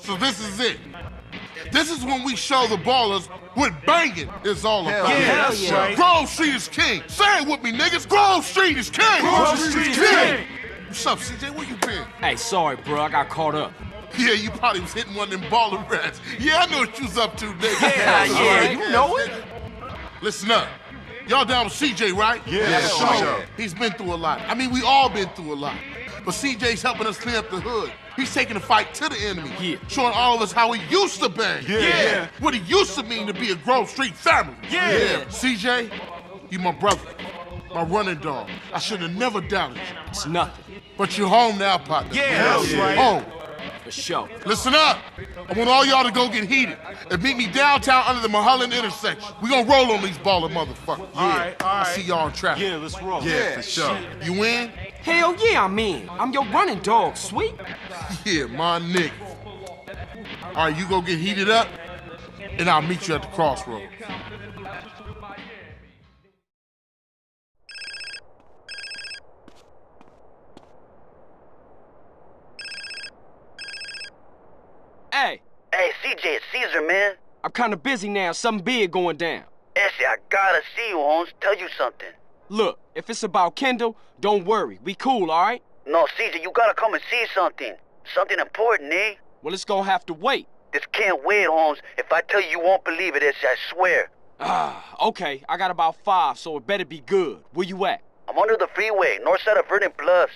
So this is it. This is when we show the ballers what banging is all about. Yeah, that's right. Grove Street is king. Say it with me, niggas. Grove Street is king. Grove Street is king. What's up, CJ? Where you been? Hey, sorry, bro. I got caught up. Yeah, you probably was hitting one of them baller rats. Yeah, I know what you was up to, nigga. Yeah, you know it. Listen up. Y'all down with CJ, right? Yeah, sure. He's been through a lot. I mean, we all been through a lot. But CJ's helping us clean up the hood. He's taking the fight to the enemy. Yeah. Showing all of us how he used to bang. Yeah. What it used to mean to be a Grove Street family. Yeah. CJ, you my brother. My running dog. I should have never doubted you. It's nothing. But you're home now, partner. Yeah, that's right. Home. For sure. Listen up. I want all y'all to go get heated and meet me downtown under the Mulholland intersection. We gonna roll on these baller motherfuckers. All right. I see y'all in traffic. Yeah, let's roll. Yeah, for sure. You in? Hell yeah, I'm in. I'm your running dog, sweet. Yeah, my nigga. All right, you go get heated up, and I'll meet you at the crossroads. Hey, Hey, CJ, it's Caesar, man. I'm kind of busy now. Something big going down. Essie, I gotta see you, Holmes. Tell you something. Look, if it's about Kendall, don't worry. We cool, all right? No, Caesar, you gotta come and see something. Something important, eh? Well, it's gonna have to wait. This can't wait, Holmes. If I tell you, you won't believe it, Essie, I swear. Okay. I got about 5, so it better be good. Where you at? I'm under the freeway, north side of Vernon Bluffs.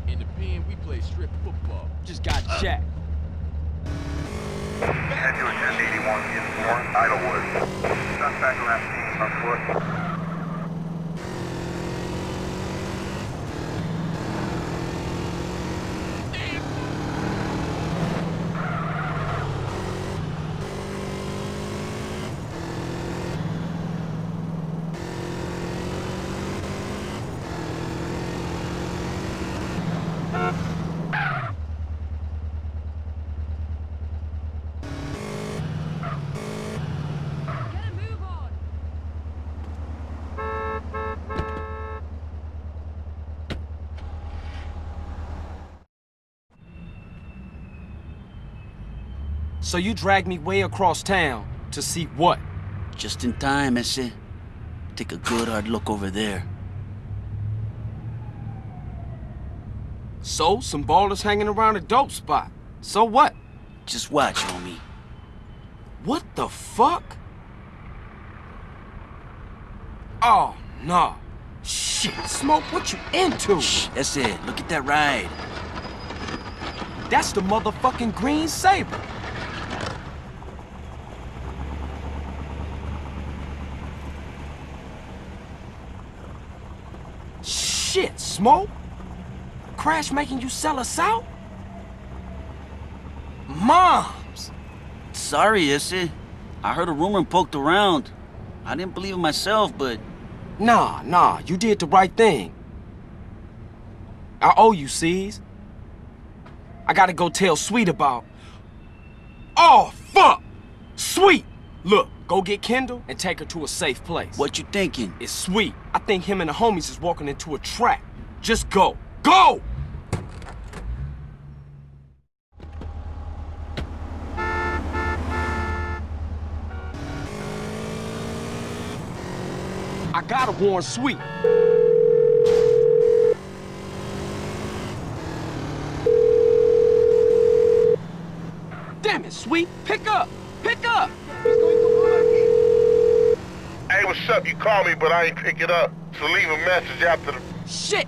In the pen, we play strip football. Just got jacked. Andreas 1081 in Warren, Idlewood. Suspect last seen on foot. So you dragged me way across town to see what? Just in time, ese. Take a good hard look over there. So, some ballers hanging around a dope spot. So what? Just watch, homie. What the fuck? Oh, no. Shit, Smoke, what you into? Shh, that's it. Look at that ride. That's the motherfucking green Sabre. Shit, Smoke. Crash making you sell us out? Moms! Sorry, ese. I heard a rumor and poked around. I didn't believe it myself, but... Nah, you did the right thing. I owe you, C's. I gotta go tell Sweet about... Oh, fuck! Sweet! Look, go get Kendall and take her to a safe place. What you thinking? It's Sweet. I think him and the homies is walking into a trap. Just go. Go! I gotta warn Sweet. Damn it, Sweet. Pick up. Pick up. Hey, what's up? You call me, but I ain't pick it up. So leave a message after the... Shit.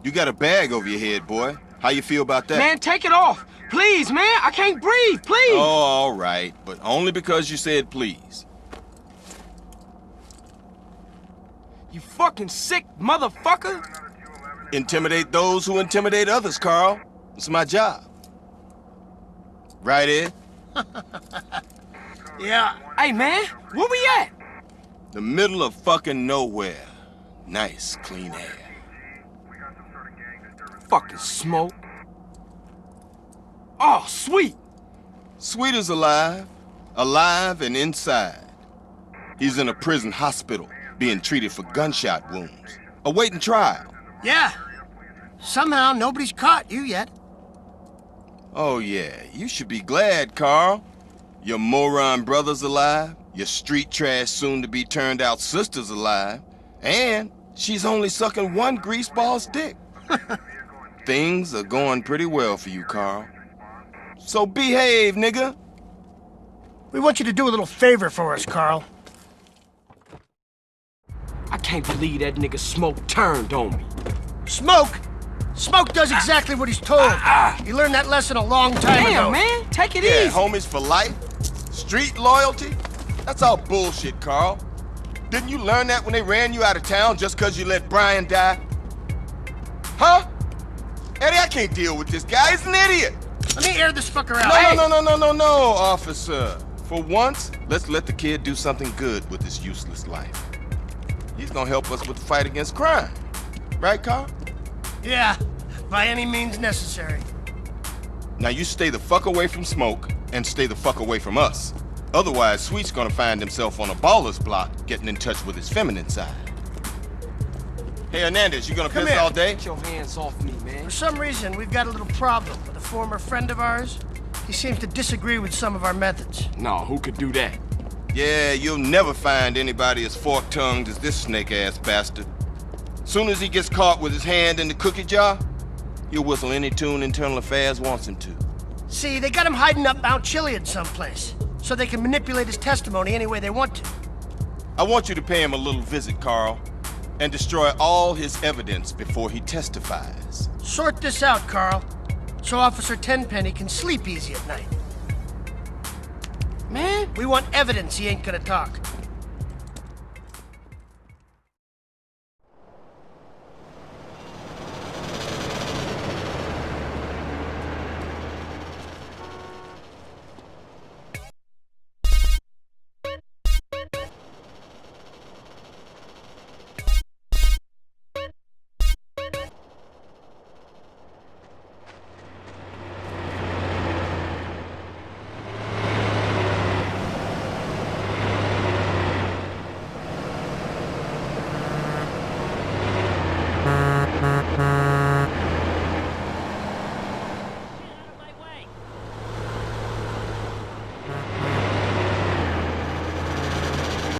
You got a bag over your head, boy. How you feel about that? Man, take it off. Please, man. I can't breathe. Please. Oh, all right. But only because you said please. You fucking sick motherfucker. Intimidate those who intimidate others, Carl. It's my job. Right, Ed? Yeah. Hey, man. Where we at? The middle of fucking nowhere. Nice, clean air. Fucking smoke. Oh, sweet. Sweet is alive. Alive and inside. He's in a prison hospital, being treated for gunshot wounds. Awaiting trial. Yeah. Somehow nobody's caught you yet. Oh, yeah. You should be glad, Carl. Your moron brother's alive. Your street trash soon-to-be turned-out sister's alive. And she's only sucking one greaseball's dick. Things are going pretty well for you, Carl. So behave, nigga. We want you to do a little favor for us, Carl. I can't believe that nigga Smoke turned on me. Smoke? Smoke does exactly what he's told. He learned that lesson a long time ago. Damn, man. Take it Yeah, easy. homies for life. Street loyalty. That's all bullshit, Carl. Didn't you learn that when they ran you out of town just because you let Brian die? Huh? Eddie, I can't deal with this guy. He's an idiot. Let me air this fucker out. No, officer. For once, let's let the kid do something good with his useless life. He's gonna help us with the fight against crime. Right, Carl? Yeah, by any means necessary. Now you stay the fuck away from Smoke and stay the fuck away from us. Otherwise, Sweet's gonna find himself on a baller's block getting in touch with his feminine side. Hey, Hernandez, you gonna Come piss here. all day? Get your hands off me, man. For some reason, we've got a little problem with a former friend of ours. He seems to disagree with some of our methods. No, who could do that? Yeah, you'll never find anybody as fork-tongued as this snake-ass bastard. Soon as he gets caught with his hand in the cookie jar, he'll whistle any tune Internal Affairs wants him to. See, they got him hiding up Mount Chiliad someplace, so they can manipulate his testimony any way they want to. I want you to pay him a little visit, Carl, and destroy all his evidence before he testifies. Sort this out, Carl, so Officer Tenpenny can sleep easy at night. Man, We want evidence he ain't gonna talk.